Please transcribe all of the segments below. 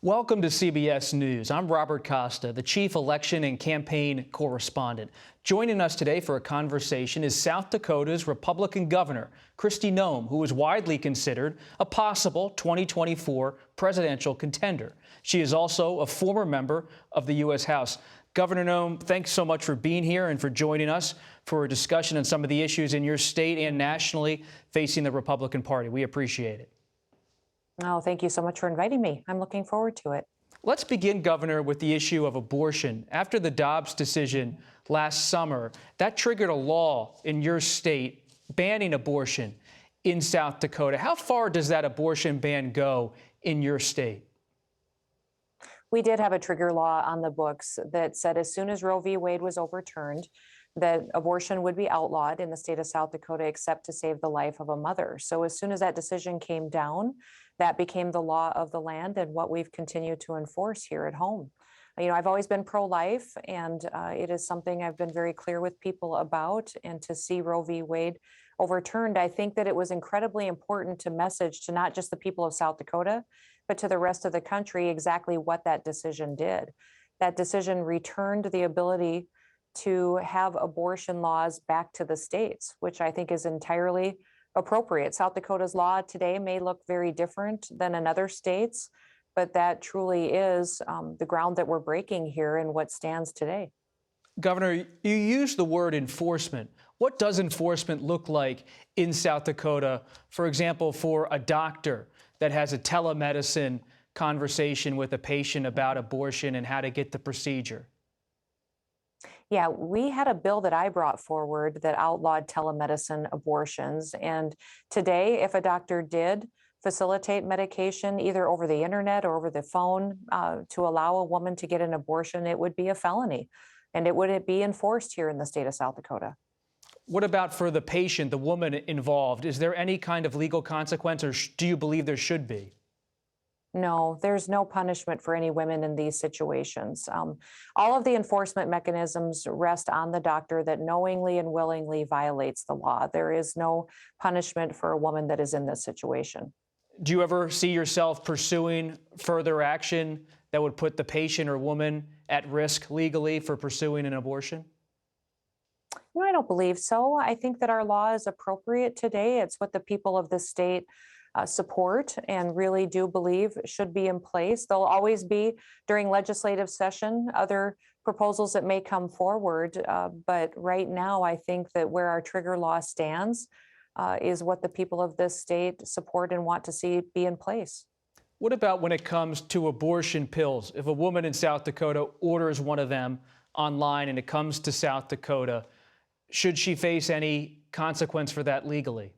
Welcome to CBS News. I'm Robert Costa, the chief election and campaign correspondent. Joining us today for a conversation is South Dakota's Republican governor, Kristi Noem, who is widely considered a possible 2024 presidential contender. She is also a former member of the U.S. House. Governor Noem, thanks so much for being here and for joining us for a discussion on some of the issues in your state and nationally facing the Republican Party. We appreciate it. Oh, thank you so much for inviting me. I'm looking forward to it. Let's begin, Governor, with the issue of abortion. After the Dobbs decision last summer, that triggered a law in your state banning abortion in South Dakota. How far does that abortion ban go in your state? We did have a trigger law on the books that said as soon as Roe v. Wade was overturned, that abortion would be outlawed in the state of South Dakota except to save the life of a mother. So as soon as that decision came down, that became the law of the land and what we've continued to enforce here at home. You know, I've always been pro-life, and it is something I've been very clear with people about. And to see Roe v. Wade overturned, I think that it was incredibly important to message to not just the people of South Dakota, but to the rest of the country exactly what that decision did. That decision returned the ability to have abortion laws back to the states, which I think is entirely appropriate. South Dakota's law today may look very different than in other states, but that truly is the ground that we're breaking here and what stands today. Governor, you use the word enforcement. What does enforcement look like in South Dakota, for example, for a doctor that has a telemedicine conversation with a patient about abortion and how to get the procedure? Yeah, we had a bill that I brought forward that outlawed telemedicine abortions. And today, if a doctor did facilitate medication either over the internet or over the phone to allow a woman to get an abortion, it would be a felony. And it wouldn't be enforced here in the state of South Dakota. What about for the patient, the woman involved? Is there any kind of legal consequence, or do you believe there should be? No, there's no punishment for any women in these situations. All of the enforcement mechanisms rest on the doctor that knowingly and willingly violates the law. There is no punishment for a woman that is in this situation. Do you ever see yourself pursuing further action that would put the patient or woman at risk legally for pursuing an abortion? No, I don't believe so. I think that our law is appropriate today. It's what the people of this state support and really do believe should be in place. There'll always be, during legislative session, other proposals that may come forward. But right now, I think that where our trigger law stands is what the people of this state support and want to see be in place. What about when it comes to abortion pills? If a woman in South Dakota orders one of them online and it comes to South Dakota, should she face any consequence for that legally?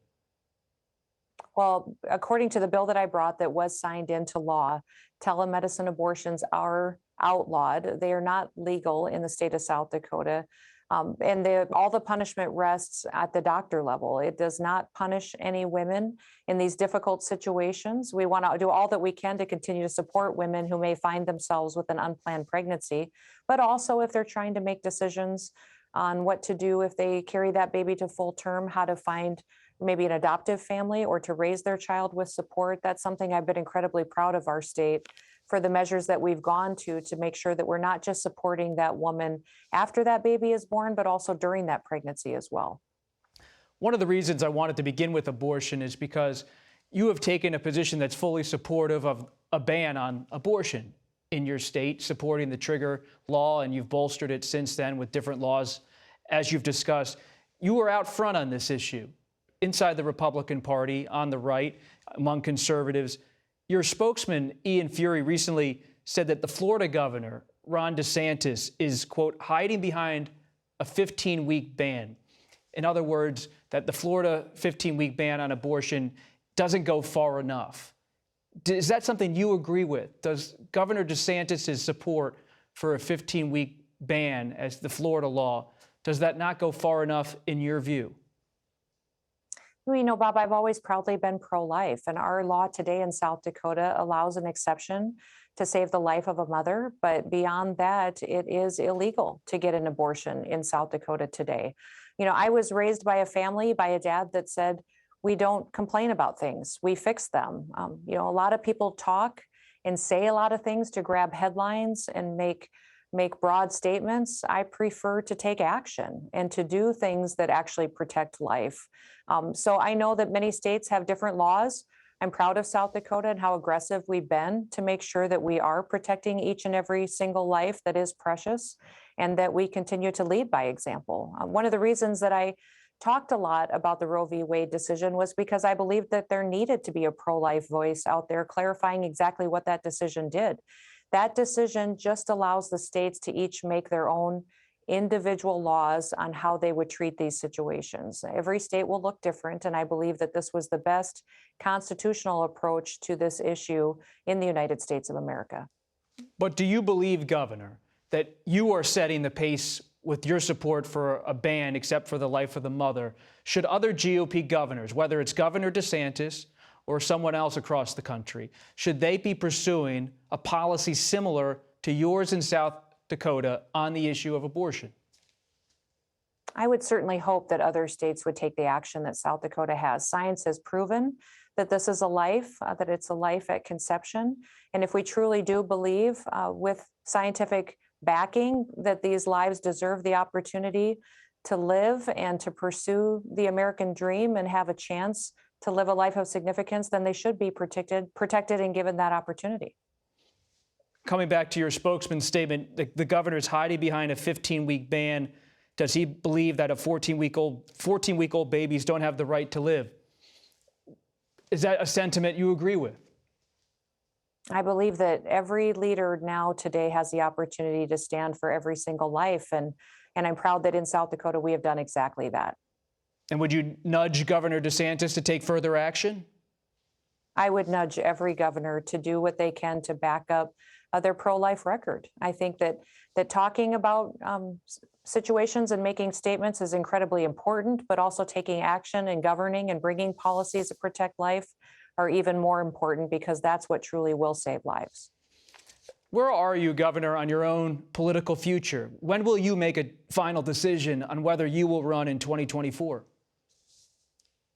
Well, according to the bill that I brought that was signed into law, telemedicine abortions are outlawed. They are not legal in the state of South Dakota. And all the punishment rests at the doctor level. It does not punish any women in these difficult situations. We want to do all that we can to continue to support women who may find themselves with an unplanned pregnancy, but also if they're trying to make decisions on what to do if they carry that baby to full term, how to find maybe an adoptive family or to raise their child with support. That's something I've been incredibly proud of our state for the measures that we've gone to make sure that we're not just supporting that woman after that baby is born, but also during that pregnancy as well. One of the reasons I wanted to begin with abortion is because you have taken a position that's fully supportive of a ban on abortion in your state, supporting the trigger law, and you've bolstered it since then with different laws, as you've discussed. You were out front on this issue inside the Republican Party, on the right, among conservatives. Your spokesman, Ian Fury, recently said that the Florida governor, Ron DeSantis, is, quote, hiding behind a 15-week ban. In other words, that the Florida 15-week ban on abortion doesn't go far enough. Is that something you agree with? Does Governor DeSantis' support for a 15-week ban as the Florida law, does that not go far enough in your view? You know, Bob, I've always proudly been pro-life, and our law today in South Dakota allows an exception to save the life of a mother. But beyond that, it is illegal to get an abortion in South Dakota today. You know, I was raised by a family, by a dad that said, we don't complain about things, we fix them. You know, a lot of people talk and say a lot of things to grab headlines and make broad statements. I prefer to take action and to do things that actually protect life. So I know that many states have different laws. I'm proud of South Dakota and how aggressive we've been to make sure that we are protecting each and every single life that is precious, and that we continue to lead by example. One of the reasons that I talked a lot about the Roe v. Wade decision was because I believed that there needed to be a pro-life voice out there clarifying exactly what that decision did. That decision just allows the states to each make their own individual laws on how they would treat these situations. Every state will look different, and I believe that this was the best constitutional approach to this issue in the United States of America. But do you believe, Governor, that you are setting the pace with your support for a ban except for the life of the mother? Should other GOP governors, whether it's Governor DeSantis or someone else across the country, should they be pursuing a policy similar to yours in South Dakota on the issue of abortion? I would certainly hope that other states would take the action that South Dakota has. Science has proven that this is a life, that it's a life at conception. And if we truly do believe with scientific backing that these lives deserve the opportunity to live and to pursue the American dream and have a chance to live a life of significance, then they should be protected and given that opportunity. Coming back to your spokesman's statement, the governor is hiding behind a 15-week ban. Does he believe that 14-week-old babies don't have the right to live? Is that a sentiment you agree with? I believe that every leader now today has the opportunity to stand for every single life. And I'm proud that in South Dakota, we have done exactly that. And would you nudge Governor DeSantis to take further action? I would nudge every governor to do what they can to back up their pro-life record. I think that talking about situations and making statements is incredibly important, but also taking action and governing and bringing policies that protect life are even more important, because that's what truly will save lives. Where are you, Governor, on your own political future? When will you make a final decision on whether you will run in 2024?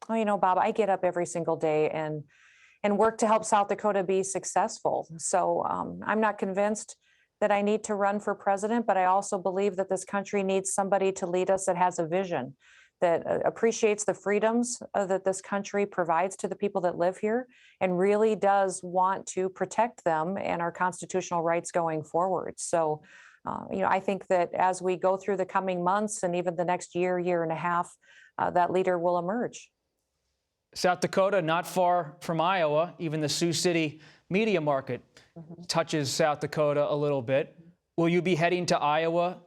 Oh, you know, Bob, I get up every single day and work to help South Dakota be successful. So I'm not convinced that I need to run for president, but I also believe that this country needs somebody to lead us that has a vision, that appreciates the freedoms that this country provides to the people that live here, and really does want to protect them and our constitutional rights going forward. So, I think that as we go through the coming months and even the next year and a half, that leader will emerge. South Dakota, not far from Iowa. Even the Sioux City media market touches South Dakota a little bit. Will you be heading to Iowa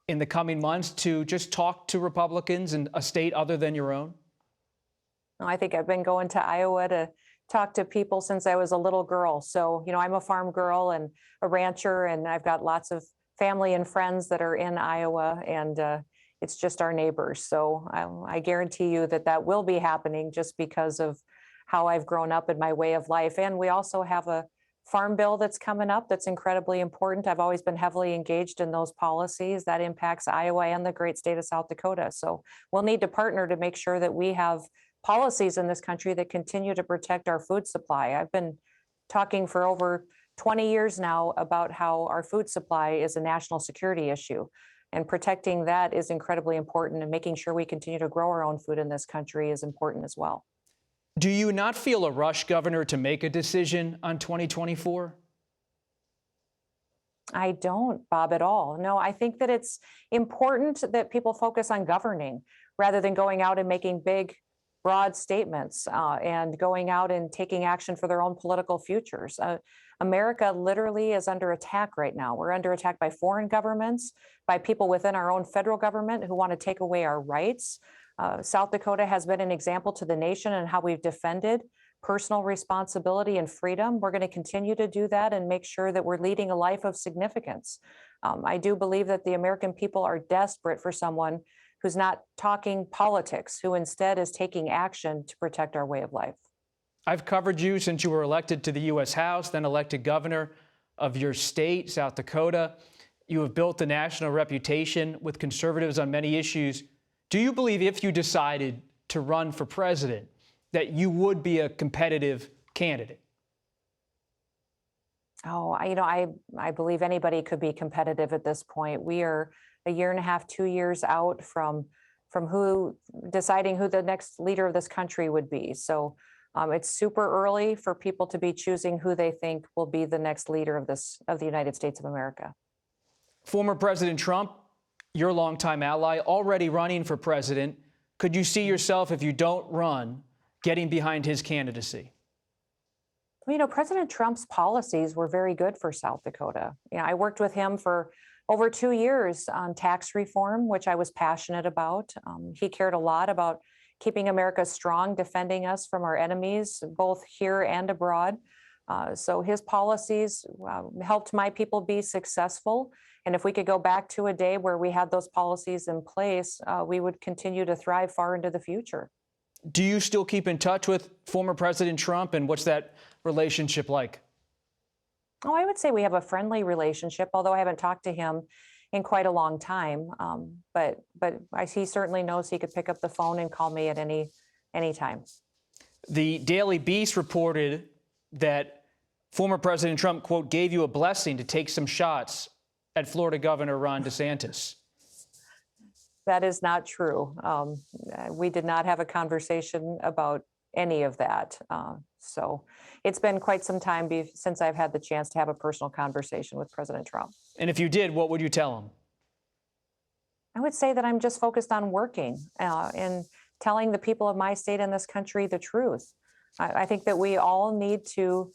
in the coming months to just talk to Republicans in a state other than your own? I think I've been going to Iowa to talk to people since I was a little girl. So, I'm a farm girl and a rancher, and I've got lots of family and friends that are in Iowa, and it's just our neighbors. So I guarantee you that will be happening, just because of how I've grown up in my way of life. And we also have a farm bill that's coming up that's incredibly important. I've always been heavily engaged in those policies that impacts Iowa and the great state of South Dakota. So we'll need to partner to make sure that we have policies in this country that continue to protect our food supply. I've been talking for over 20 years now about how our food supply is a national security issue. And protecting that is incredibly important, and making sure we continue to grow our own food in this country is important as well. Do you not feel a rush, Governor, to make a decision on 2024? I don't, Bob, at all. No, I think that it's important that people focus on governing rather than going out and making big, broad statements and going out and taking action for their own political futures. America literally is under attack right now. We're under attack by foreign governments, by people within our own federal government who want to take away our rights. South Dakota has been an example to the nation in how we've defended personal responsibility and freedom. We're going to continue to do that and make sure that we're leading a life of significance. I do believe that the American people are desperate for someone who's not talking politics, who instead is taking action to protect our way of life. I've covered you since you were elected to the U.S. House, then elected governor of your state, South Dakota. You have built a national reputation with conservatives on many issues. Do you believe if you decided to run for president that you would be a competitive candidate? Oh, I believe anybody could be competitive at this point. We are a year and a half, 2 years out from who deciding who the next leader of this country would be. So it's super early for people to be choosing who they think will be the next leader of the United States of America. Former President Trump, your longtime ally, already running for president. Could you see yourself, if you don't run, getting behind his candidacy? President Trump's policies were very good for South Dakota. I worked with him for over 2 years on tax reform, which I was passionate about. He cared a lot about keeping America strong, defending us from our enemies, both here and abroad. So his policies helped my people be successful. And if we could go back to a day where we had those policies in place, we would continue to thrive far into the future. Do you still keep in touch with former President Trump, and what's that relationship like? Oh, I would say we have a friendly relationship, although I haven't talked to him in quite a long time. But he certainly knows he could pick up the phone and call me at any time. The Daily Beast reported that former President Trump, quote, gave you a blessing to take some shots at Florida Governor Ron DeSantis. That is not true. We did not have a conversation about any of that. So it's been quite some time since I've had the chance to have a personal conversation with President Trump. And if you did, what would you tell him? I would say that I'm just focused on working and telling the people of my state and this country the truth. I think that we all need to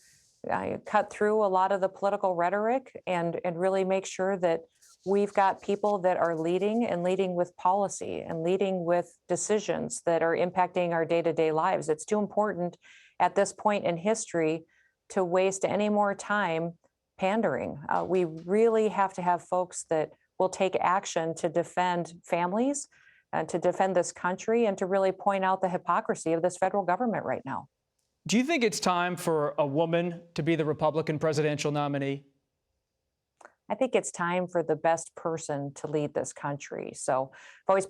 cut through a lot of the political rhetoric and really make sure that we've got people that are leading with policy and leading with decisions that are impacting our day-to-day lives. It's too important at this point in history to waste any more time pandering. We really have to have folks that will take action to defend families and to defend this country and to really point out the hypocrisy of this federal government right now. Do you think it's time for a woman to be the Republican presidential nominee? I think it's time for the best person to lead this country. So I've always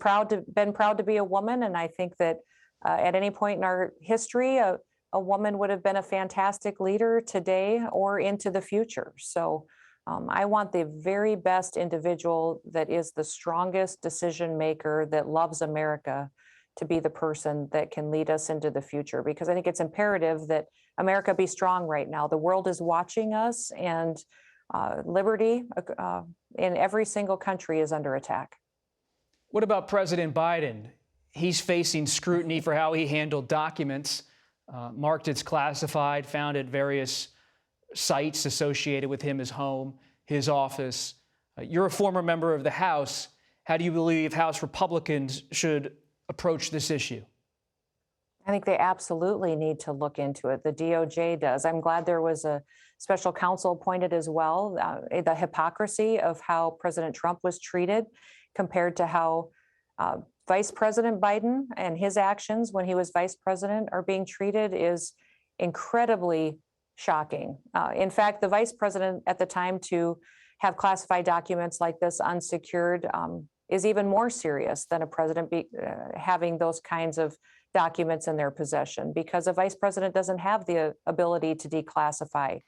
been proud to be a woman, and I think that at any point in our history, a woman would have been a fantastic leader today or into the future. So I want the very best individual that is the strongest decision maker, that loves America, to be the person that can lead us into the future, because I think it's imperative that America be strong right now. The world is watching us, and liberty in every single country is under attack. What about President Biden? He's facing scrutiny for how he handled documents marked as classified, found at various sites associated with him, his home, his office. You're a former member of the House. How do you believe House Republicans should approach this issue? I think they absolutely need to look into it. The DOJ does. I'm glad there was a special counsel appointed as well. The hypocrisy of how President Trump was treated compared to how Vice President Biden and his actions when he was vice president are being treated is incredibly shocking. In fact, the vice president at the time to have classified documents like this unsecured is even more serious than a president having those kinds of documents in their possession, because a vice president doesn't have the ability to declassify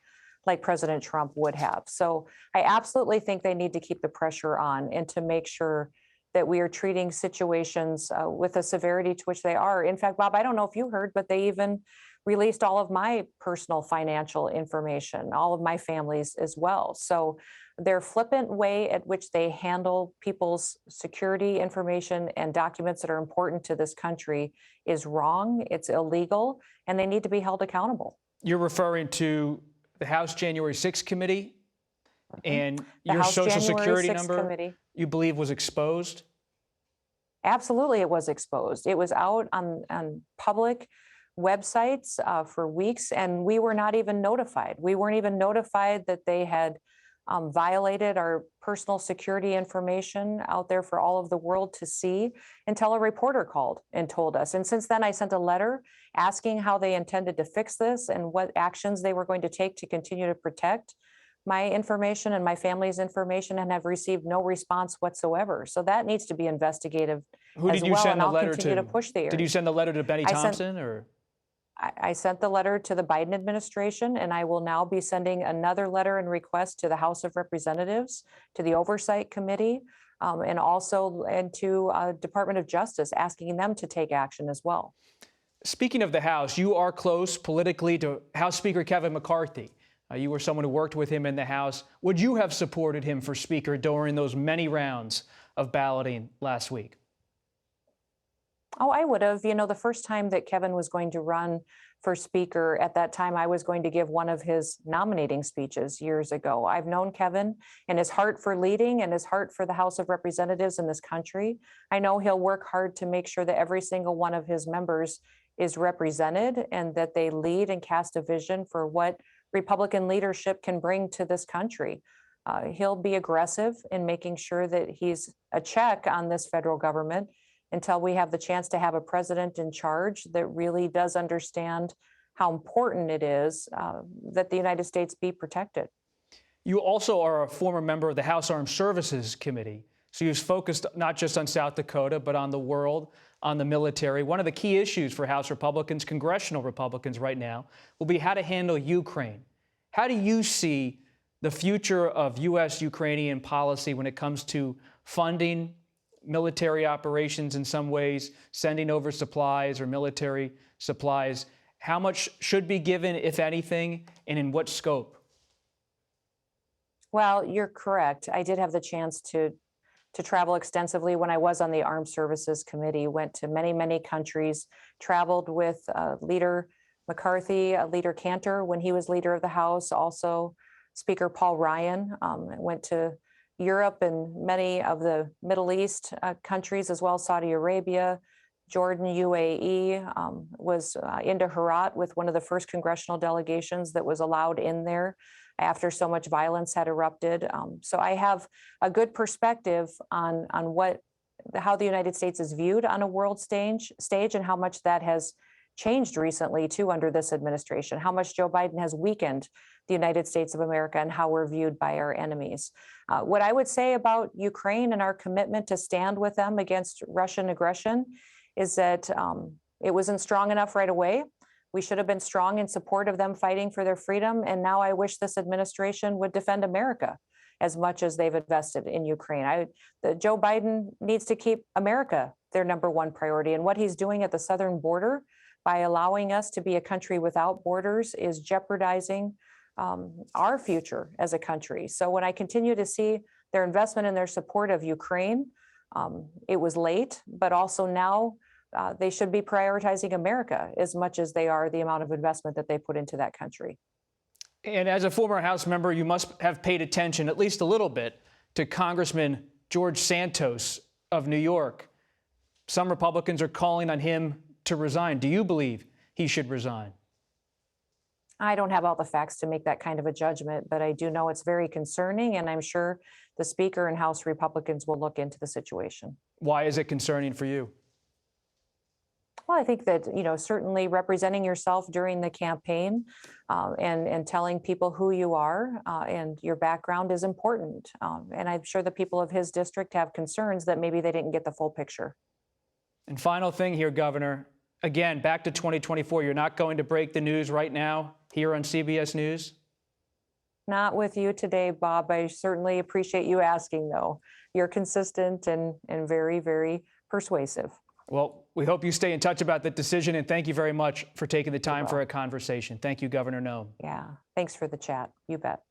like President Trump would have. So I absolutely think they need to keep the pressure on and to make sure that we are treating situations with the severity to which they are. In fact, Bob, I don't know if you heard, but they even released all of my personal financial information, all of my family's as well. So their flippant way at which they handle people's security information and documents that are important to this country is wrong. It's illegal, and they need to be held accountable. You're referring to the House January 6th committee, and The your House Social January Security 6th number, committee. you believe, was exposed? Absolutely, it was exposed. It was out on public websites for weeks, and we were not even notified. We weren't even notified that they had violated our personal security information out there for all of the world to see until a reporter called and told us. And since then, I sent a letter asking how they intended to fix this and what actions they were going to take to continue to protect my information and my family's information, and have received no response whatsoever. So that needs to be investigated Who as did you well, send and the I'll letter continue to? to push the area. Did you send the letter to Benny I sent- Thompson, or? I sent the letter to the Biden administration, and I will now be sending another letter and request to the House of Representatives, to the Oversight Committee, and to Department of Justice, asking them to take action as well. Speaking of the House, you are close politically to House Speaker Kevin McCarthy. You were someone who worked with him in the House. Would you have supported him for Speaker during those many rounds of balloting last week? Oh, I would have. The first time that Kevin was going to run for Speaker, at that time, I was going to give one of his nominating speeches years ago. I've known Kevin and his heart for leading and his heart for the House of Representatives in this country. I know he'll work hard to make sure that every single one of his members is represented and that they lead and cast a vision for what Republican leadership can bring to this country. He'll be aggressive in making sure that he's a check on this federal government until we have the chance to have a president in charge that really does understand how important it is that the United States be protected. You also are a former member of the House Armed Services Committee. So you've focused not just on South Dakota, but on the world, on the military. One of the key issues for House Republicans, congressional Republicans right now, will be how to handle Ukraine. How do you see the future of U.S.-Ukrainian policy when it comes to funding military operations in some ways, sending over supplies or military supplies? How much should be given, if anything, and in what scope? Well, you're correct. I did have the chance to travel extensively when I was on the Armed Services Committee, went to many, many countries, traveled with Leader McCarthy, Leader Cantor when he was leader of the House, also Speaker Paul Ryan, went to Europe and many of the Middle East countries as well, Saudi Arabia, Jordan, UAE, was into Herat with one of the first congressional delegations that was allowed in there after so much violence had erupted. So I have a good perspective on how the United States is viewed on a world stage and how much that has changed recently too under this administration, how much Joe Biden has weakened the United States of America and how we're viewed by our enemies. What I would say about Ukraine and our commitment to stand with them against Russian aggression is that it wasn't strong enough right away. We should have been strong in support of them fighting for their freedom. And now I wish this administration would defend America as much as they've invested in Ukraine. Joe Biden needs to keep America their number one priority. And what he's doing at the southern border by allowing us to be a country without borders is jeopardizing our future as a country. So when I continue to see their investment and their support of Ukraine, it was late, but also now they should be prioritizing America as much as they are the amount of investment that they put into that country. And as a former House member, you must have paid attention at least a little bit to Congressman George Santos of New York. Some Republicans are calling on him to resign. Do you believe he should resign? I don't have all the facts to make that kind of a judgment, but I do know it's very concerning, and I'm sure the Speaker and House Republicans will look into the situation. Why is it concerning for you? Well, I think that, certainly representing yourself during the campaign and telling people who you are and your background is important. And I'm sure the people of his district have concerns that maybe they didn't get the full picture. And final thing here, Governor, again, back to 2024, you're not going to break the news right now here on CBS News? Not with you today, Bob. I certainly appreciate you asking, though. You're consistent and very, very persuasive. Well, we hope you stay in touch about that decision, and thank you very much for taking the time for a conversation. Thank you, Governor Noem. Yeah, thanks for the chat. You bet.